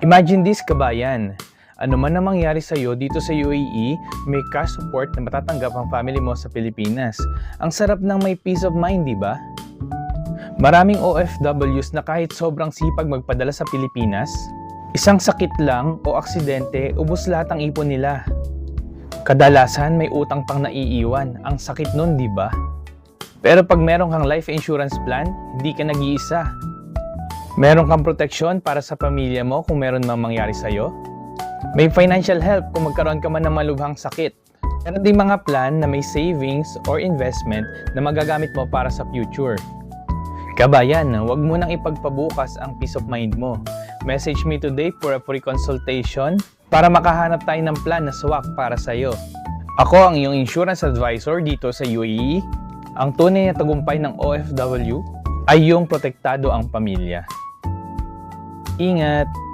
Imagine this, kabayan. Ano man ang mangyari sa'yo dito sa UAE, may cash support na matatanggap ang family mo sa Pilipinas. Ang sarap ng may peace of mind, di ba? Maraming OFWs na kahit sobrang sipag magpadala sa Pilipinas, isang sakit lang o aksidente, ubos lahat ang ipon nila. Kadalasan may utang pang naiiwan. Ang sakit nun, di ba? Pero pag meron kang life insurance plan, hindi ka nag-iisa. Meron kang proteksyon para sa pamilya mo kung meron mang mangyari sa'yo. May financial help kung magkaroon ka man ng malubhang sakit. Meron ding mga plan na may savings or investment na magagamit mo para sa future. Kabayan, huwag mo nang ipagpabukas ang peace of mind mo. Message me today for a free consultation para makahanap tayo ng plan na swak para sa'yo. Ako ang iyong insurance advisor dito sa UAE. Ang tunay na tagumpay ng OFW ay yung protektado ang pamilya. Ingat!